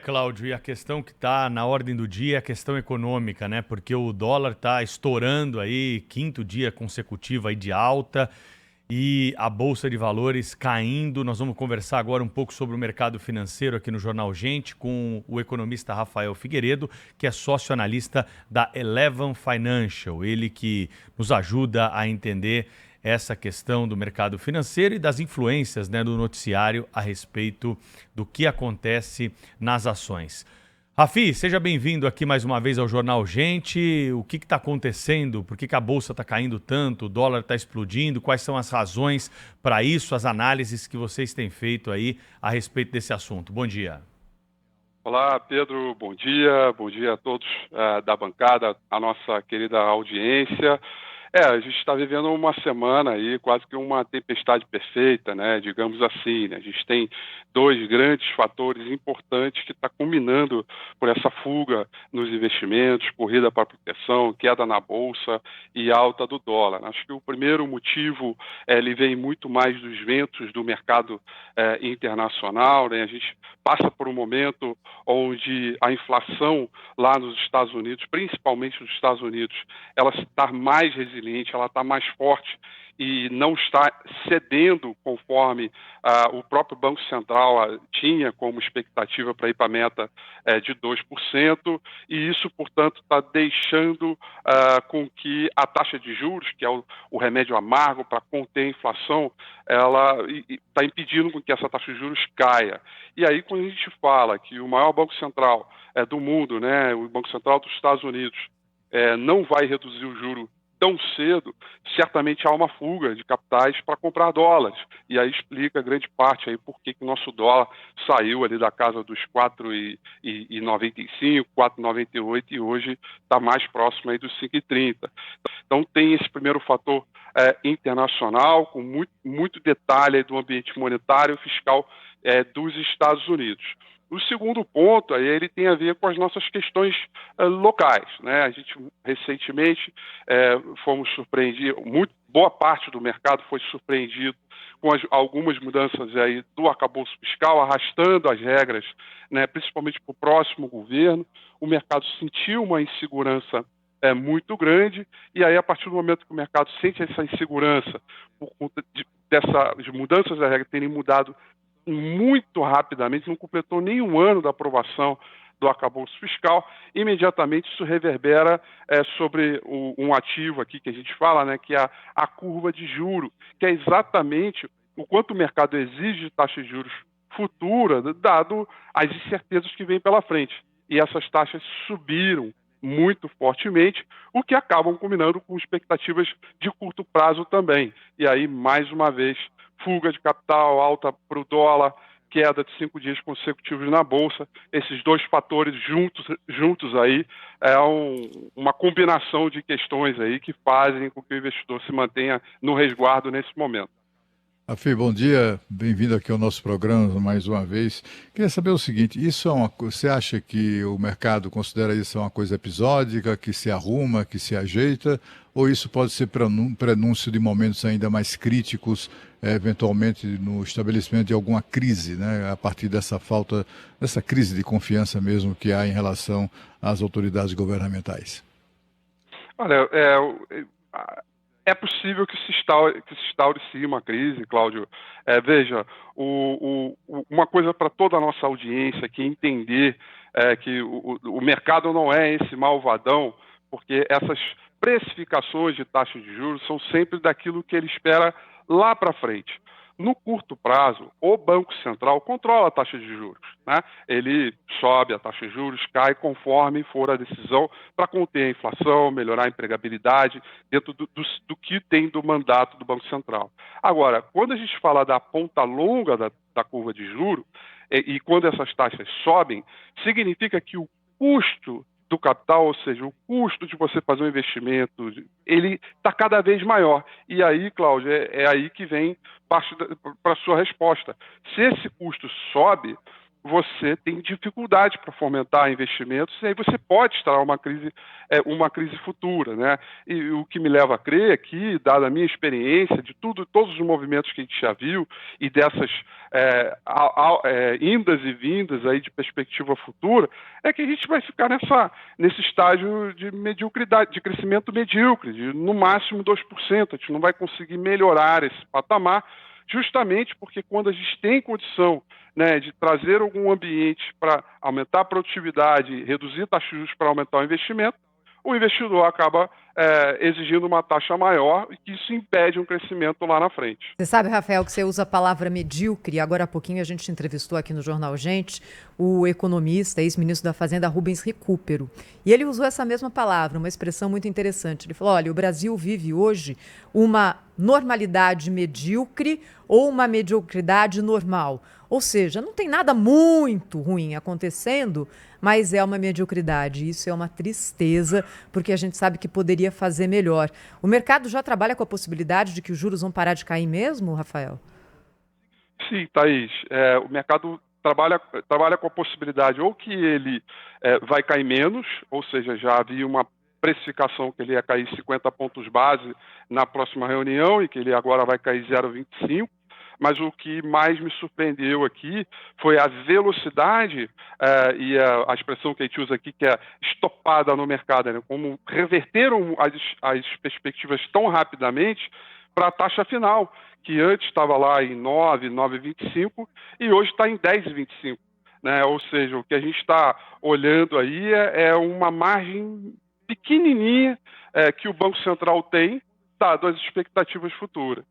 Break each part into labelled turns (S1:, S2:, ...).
S1: Cláudio, e a questão que está na ordem do dia é a questão econômica, né? Porque o dólar está estourando aí, quinto dia consecutivo aí de alta e a Bolsa de Valores caindo. Nós vamos conversar agora um pouco sobre o mercado financeiro aqui no Jornal Gente com o economista Rafael Figueiredo, que é sócio analista da Eleven Financial. Ele que nos ajuda a entender essa questão do mercado financeiro e das influências, né, do noticiário a respeito do que acontece nas ações. Rafi, seja bem-vindo aqui mais uma vez ao Jornal Gente. O que está acontecendo? Por que a Bolsa está caindo tanto? O dólar está explodindo? Quais são as razões para isso? As análises que vocês têm feito aí a respeito desse assunto. Bom dia.
S2: Olá, Pedro, bom dia a todos da bancada, a nossa querida audiência. A gente está vivendo uma semana aí, quase que uma tempestade perfeita, né? Digamos assim, né? A gente tem dois grandes fatores importantes que estão culminando por essa fuga nos investimentos, corrida para a proteção, queda na bolsa e alta do dólar. Acho que o primeiro motivo ele vem muito mais dos ventos do mercado internacional, né? A gente passa por um momento onde a inflação lá nos Estados Unidos, principalmente nos Estados Unidos, ela está mais resiliente, ela está mais forte e não está cedendo conforme o próprio Banco Central tinha como expectativa para ir para a meta de 2%, e isso, portanto, está deixando com que a taxa de juros, que é o remédio amargo para conter a inflação, ela está impedindo com que essa taxa de juros caia. E aí, quando a gente fala que o maior banco central do mundo, né, o Banco Central dos Estados Unidos, não vai reduzir o juro tão cedo, certamente há uma fuga de capitais para comprar dólares. E aí explica grande parte aí por que o nosso dólar saiu ali da casa dos 4,95, 4,98 e hoje está mais próximo aí dos 5,30. Então tem esse primeiro fator internacional, com muito detalhe do ambiente monetário e fiscal dos Estados Unidos. O segundo ponto aí, ele tem a ver com as nossas questões locais, né? A gente recentemente fomos surpreendidos, boa parte do mercado foi surpreendido com algumas mudanças aí do arcabouço fiscal, arrastando as regras, né, principalmente para o próximo governo. O mercado sentiu uma insegurança muito grande, e aí a partir do momento que o mercado sente essa insegurança por conta dessas mudanças da regra terem mudado muito rapidamente, não completou nem um ano da aprovação do arcabouço fiscal, imediatamente isso reverbera sobre um ativo aqui que a gente fala, né, que é a curva de juro, que é exatamente o quanto o mercado exige de taxa de juros futura, dado as incertezas que vêm pela frente. E essas taxas subiram muito fortemente, o que acabam combinando com expectativas de curto prazo também. E aí, mais uma vez, fuga de capital, alta para o dólar, queda de 5 dias consecutivos na Bolsa. Esses dois fatores juntos aí uma combinação de questões aí que fazem com que o investidor se mantenha no resguardo nesse momento.
S3: Afê, bom dia, bem-vindo aqui ao nosso programa mais uma vez. Queria saber o seguinte, você acha que o mercado considera isso uma coisa episódica, que se arruma, que se ajeita, ou isso pode ser prenúncio de momentos ainda mais críticos, eventualmente no estabelecimento de alguma crise, né, a partir dessa crise de confiança mesmo que há em relação às autoridades governamentais?
S2: Olha, é possível que se instaure sim uma crise, Cláudio. Veja, uma coisa para toda a nossa audiência aqui entender que o mercado não é esse malvadão, porque essas precificações de taxa de juros são sempre daquilo que ele espera lá para frente. No curto prazo, o Banco Central controla a taxa de juros, né? Ele sobe a taxa de juros, cai conforme for a decisão para conter a inflação, melhorar a empregabilidade, dentro do que tem do mandato do Banco Central. Agora, quando a gente fala da ponta longa da curva de juros, e quando essas taxas sobem, significa que o custo do capital, ou seja, o custo de você fazer um investimento, ele está cada vez maior. E aí, Cláudio, é aí que vem parte para a sua resposta. Se esse custo sobe, você tem dificuldade para fomentar investimentos e aí você pode estar uma crise futura, né? E o que me leva a crer aqui, dada a minha experiência de todos os movimentos que a gente já viu e dessas indas e vindas aí de perspectiva futura, é que a gente vai ficar nesse estágio de mediocridade, de crescimento medíocre, de no máximo 2%. A gente não vai conseguir melhorar esse patamar, justamente porque quando a gente tem condição, né, de trazer algum ambiente para aumentar a produtividade, reduzir taxas de juros para aumentar o investimento, o investidor acaba exigindo uma taxa maior e que isso impede um crescimento lá na frente.
S4: Você sabe, Rafael, que você usa a palavra medíocre. Agora há pouquinho a gente entrevistou aqui no Jornal Gente o economista, ex-ministro da Fazenda, Rubens Recupero. E ele usou essa mesma palavra, uma expressão muito interessante. Ele falou, olha, o Brasil vive hoje uma normalidade medíocre ou uma mediocridade normal. Ou seja, não tem nada muito ruim acontecendo, mas é uma mediocridade. Isso é uma tristeza, porque a gente sabe que poderia fazer melhor. O mercado já trabalha com a possibilidade de que os juros vão parar de cair mesmo, Rafael?
S2: Sim, Thaís. O mercado trabalha com a possibilidade ou que ele vai cair menos, ou seja, já havia uma precificação que ele ia cair 50 pontos base na próxima reunião e que ele agora vai cair 0,25. Mas o que mais me surpreendeu aqui foi a velocidade e a expressão que a gente usa aqui, que é estopada no mercado, né? Como reverteram as perspectivas tão rapidamente para a taxa final, que antes estava lá em 9,25 e hoje está em 10,25. Né? Ou seja, o que a gente está olhando aí é uma margem pequenininha que o Banco Central tem, dado as expectativas futuras.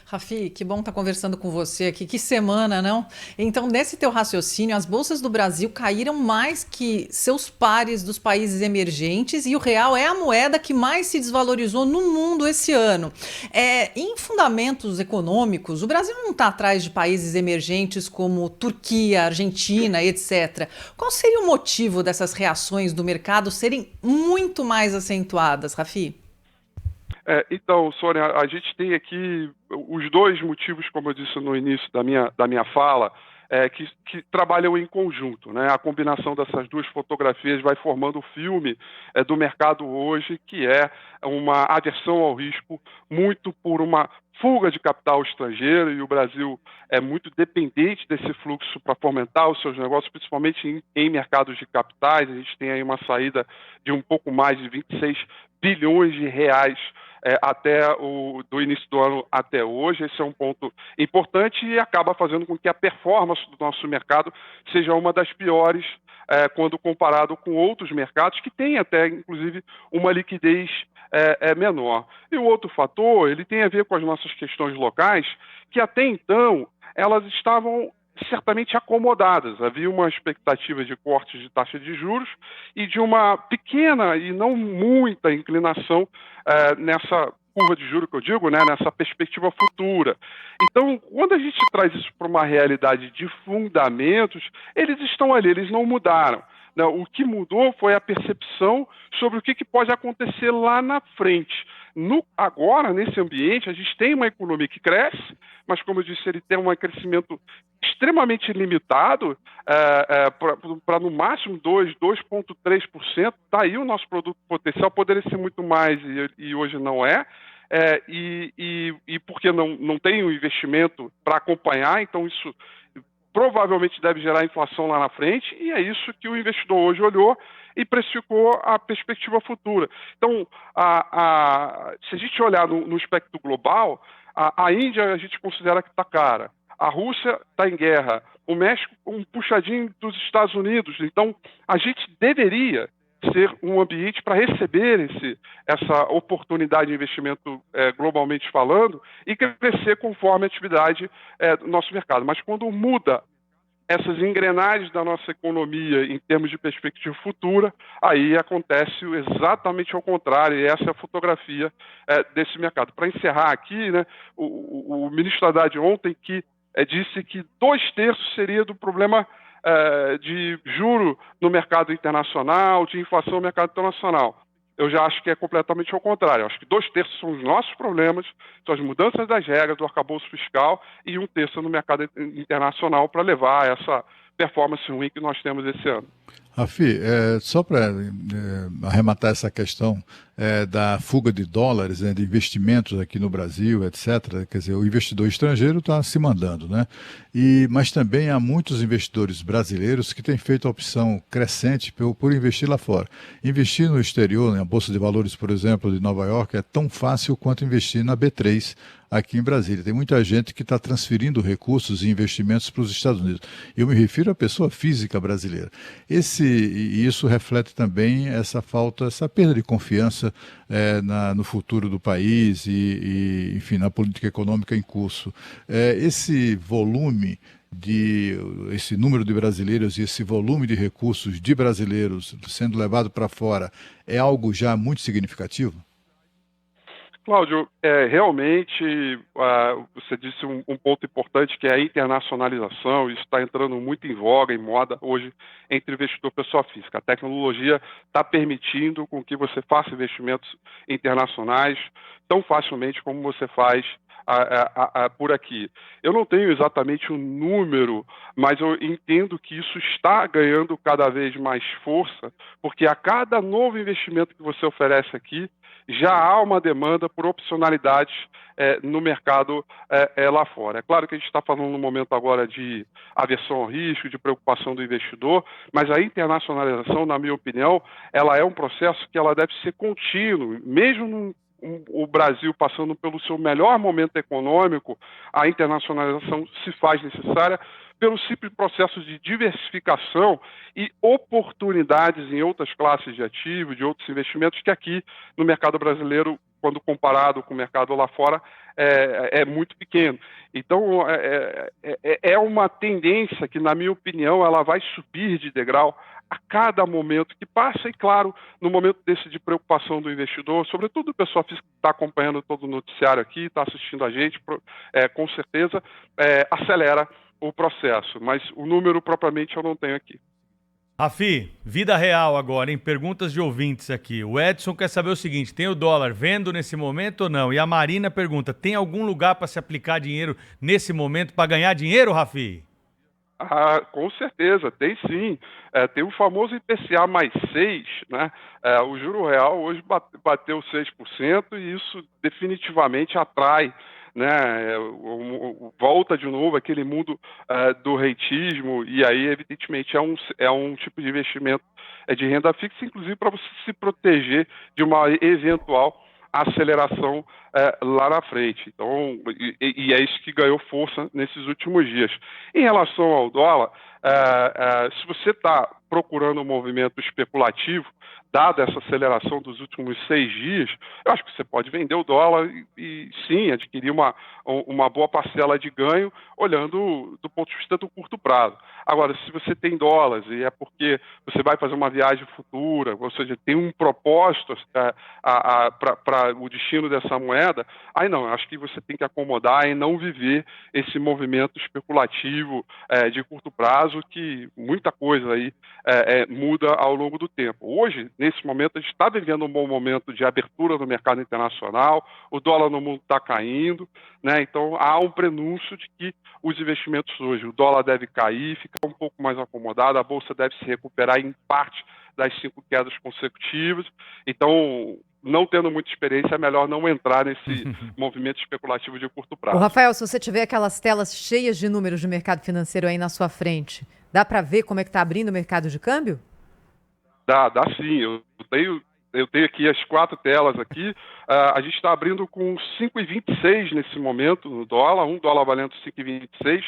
S5: Rafi, que bom estar conversando com você aqui. Que semana, não? Então, nesse teu raciocínio, as bolsas do Brasil caíram mais que seus pares dos países emergentes e o real é a moeda que mais se desvalorizou no mundo esse ano. Em fundamentos econômicos, o Brasil não está atrás de países emergentes como Turquia, Argentina, etc. Qual seria o motivo dessas reações do mercado serem muito mais acentuadas, Rafi?
S2: Então, Sônia, a gente tem aqui os dois motivos, como eu disse no início da minha fala, que trabalham em conjunto, né? A combinação dessas duas fotografias vai formando o filme do mercado hoje, que é uma aversão ao risco muito por uma fuga de capital estrangeiro, e o Brasil é muito dependente desse fluxo para fomentar os seus negócios, principalmente em mercados de capitais. A gente tem aí uma saída de um pouco mais de 26 bilhões de reais do início do ano até hoje. Esse é um ponto importante e acaba fazendo com que a performance do nosso mercado seja uma das piores quando comparado com outros mercados que têm até, inclusive, uma liquidez menor. E o outro fator, ele tem a ver com as nossas questões locais, que até então elas estavam certamente acomodadas. Havia uma expectativa de cortes de taxa de juros e de uma pequena e não muita inclinação nessa curva de juros que eu digo, né, nessa perspectiva futura. Então, quando a gente traz isso para uma realidade de fundamentos, eles estão ali, eles não mudaram. O que mudou foi a percepção sobre o que pode acontecer lá na frente. Agora, nesse ambiente, a gente tem uma economia que cresce, mas, como eu disse, ele tem um crescimento extremamente limitado, para no máximo 2,3%. Daí o nosso produto potencial poderia ser muito mais e hoje não é. E porque não tem o investimento para acompanhar, então isso provavelmente deve gerar inflação lá na frente, e é isso que o investidor hoje olhou e precificou a perspectiva futura. Então, se a gente olhar no espectro global, a Índia a gente considera que está cara, a Rússia está em guerra, o México um puxadinho dos Estados Unidos. Então, a gente deveria ser um ambiente para receber essa oportunidade de investimento globalmente falando e crescer conforme a atividade do nosso mercado. Mas quando muda essas engrenagens da nossa economia em termos de perspectiva futura, aí acontece exatamente ao contrário, e essa é a fotografia desse mercado. Para encerrar aqui, né, o ministro Haddad ontem disse que 2/3 seria do problema de juro no mercado internacional, de inflação no mercado internacional. Eu já acho que é completamente ao contrário. Eu acho que 2/3 são os nossos problemas, são as mudanças das regras do arcabouço fiscal, e 1/3 no mercado internacional para levar essa performance ruim que nós temos esse ano.
S3: Rafi, só para arrematar essa questão da fuga de dólares, né, de investimentos aqui no Brasil, etc. Quer dizer, o investidor estrangeiro está se mandando, né? Mas também há muitos investidores brasileiros que têm feito a opção crescente por investir lá fora. Investir no exterior, na Bolsa de Valores, por exemplo, de Nova York, é tão fácil quanto investir na B3 aqui em Brasília. Tem muita gente que está transferindo recursos e investimentos para os Estados Unidos. Eu me refiro à pessoa física brasileira. E isso reflete também essa perda de confiança no futuro do país e, enfim, na política econômica em curso. Esse número de brasileiros e esse volume de recursos de brasileiros sendo levado para fora é algo já muito significativo?
S2: Cláudio, realmente você disse um ponto importante, que é a internacionalização. Isso está entrando muito em voga, em moda hoje entre investidor e pessoa física. A tecnologia está permitindo com que você faça investimentos internacionais tão facilmente como você faz por aqui. Eu não tenho exatamente um número, mas eu entendo que isso está ganhando cada vez mais força, porque a cada novo investimento que você oferece aqui, já há uma demanda por opcionalidades no mercado lá fora. É claro que a gente está falando no momento agora de aversão ao risco, de preocupação do investidor, mas a internacionalização, na minha opinião, ela é um processo que ela deve ser contínuo, mesmo o Brasil passando pelo seu melhor momento econômico, a internacionalização se faz necessária pelo simples processo de diversificação e oportunidades em outras classes de ativos, de outros investimentos, que aqui no mercado brasileiro, quando comparado com o mercado lá fora, é muito pequeno. Então, é uma tendência que, na minha opinião, ela vai subir de degrau a cada momento que passa, e claro, no momento desse de preocupação do investidor, sobretudo o pessoal que está acompanhando todo o noticiário aqui, está assistindo a gente, com certeza acelera o processo, mas o número propriamente eu não tenho aqui.
S1: Rafi, vida real agora, hein? Perguntas de ouvintes aqui. O Edson quer saber o seguinte: tem o dólar vendo nesse momento ou não? E a Marina pergunta: tem algum lugar para se aplicar dinheiro nesse momento para ganhar dinheiro, Rafi?
S2: Com certeza, tem sim. Tem o famoso IPCA mais 6, né? O juro real hoje bateu 6% e isso definitivamente atrai, né? Volta de novo aquele mundo do rentismo, e aí, evidentemente, é um tipo de investimento de renda fixa, inclusive para você se proteger de uma eventual aceleração lá na frente. Então, e é isso que ganhou força nesses últimos dias. Em relação ao dólar, se você está procurando um movimento especulativo, dada essa aceleração dos últimos 6 dias, eu acho que você pode vender o dólar e sim, adquirir uma boa parcela de ganho, olhando do ponto de vista do curto prazo. Agora, se você tem dólares e é porque você vai fazer uma viagem futura, ou seja, tem um propósito para o destino dessa moeda, aí não, acho que você tem que acomodar e não viver esse movimento especulativo de curto prazo, que muita coisa aí muda ao longo do tempo. Hoje, nesse momento, a gente está vivendo um bom momento de abertura no mercado internacional, o dólar no mundo está caindo, né? Então há um prenúncio de que os investimentos hoje, o dólar deve cair, ficar um pouco mais acomodado, a bolsa deve se recuperar em parte das 5 quedas consecutivas. Então, não tendo muita experiência, é melhor não entrar nesse movimento especulativo de curto prazo.
S4: Ô, Rafael, se você tiver aquelas telas cheias de números de mercado financeiro aí na sua frente, dá para ver como é que está abrindo o mercado de câmbio?
S2: Dá sim. Eu tenho aqui as 4 telas aqui. A gente está abrindo com 5,26 nesse momento no dólar, um dólar valendo 5,26.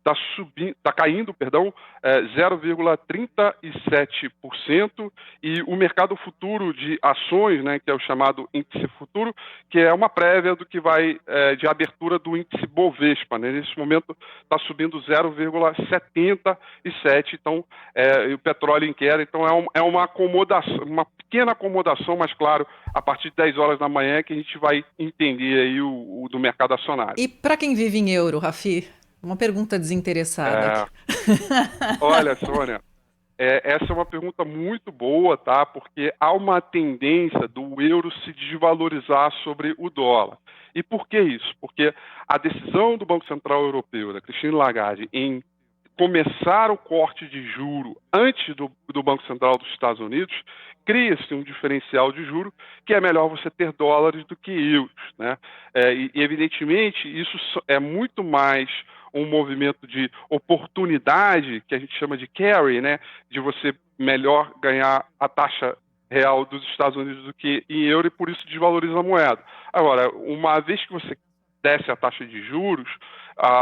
S2: Está caindo, 0,37%, e o mercado futuro de ações, né, que é o chamado índice futuro, que é uma prévia do que vai de abertura do índice Bovespa, né? Nesse momento está subindo 0,77%, então o petróleo em queda, então é uma acomodação, uma pequena acomodação, mas claro, a partir de 10 horas da manhã é que a gente vai entender aí o do mercado acionário.
S5: E para quem vive em euro, Rafi? Uma pergunta desinteressada.
S2: Olha, Sônia, essa é uma pergunta muito boa, tá? Porque há uma tendência do euro se desvalorizar sobre o dólar. E por que isso? Porque a decisão do Banco Central Europeu, da Christine Lagarde, em começar o corte de juro antes do Banco Central dos Estados Unidos, cria-se um diferencial de juro que é melhor você ter dólares do que euros, né? E evidentemente isso é muito mais um movimento de oportunidade, que a gente chama de carry, né? De você melhor ganhar a taxa real dos Estados Unidos do que em euro e por isso desvaloriza a moeda. Agora, uma vez que você desce a taxa de juros,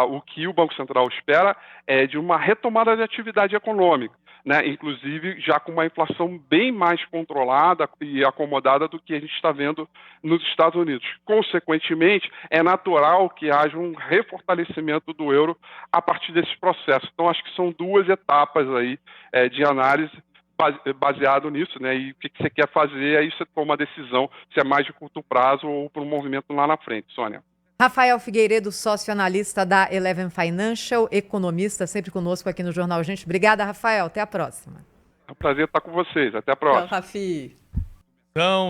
S2: o que o Banco Central espera é de uma retomada de atividade econômica, né? Inclusive já com uma inflação bem mais controlada e acomodada do que a gente está vendo nos Estados Unidos. Consequentemente, é natural que haja um refortalecimento do euro a partir desse processo. Então, acho que são duas etapas aí de análise baseado nisso, né? E o que você quer fazer, aí você toma a decisão se é mais de curto prazo ou para um movimento lá na frente, Sônia.
S4: Rafael Figueiredo, sócio analista da Eleven Financial, economista, sempre conosco aqui no Jornal Gente. Obrigada, Rafael. Até a próxima.
S2: É um prazer estar com vocês. Até a próxima.
S5: Tchau, Rafi.
S1: Então,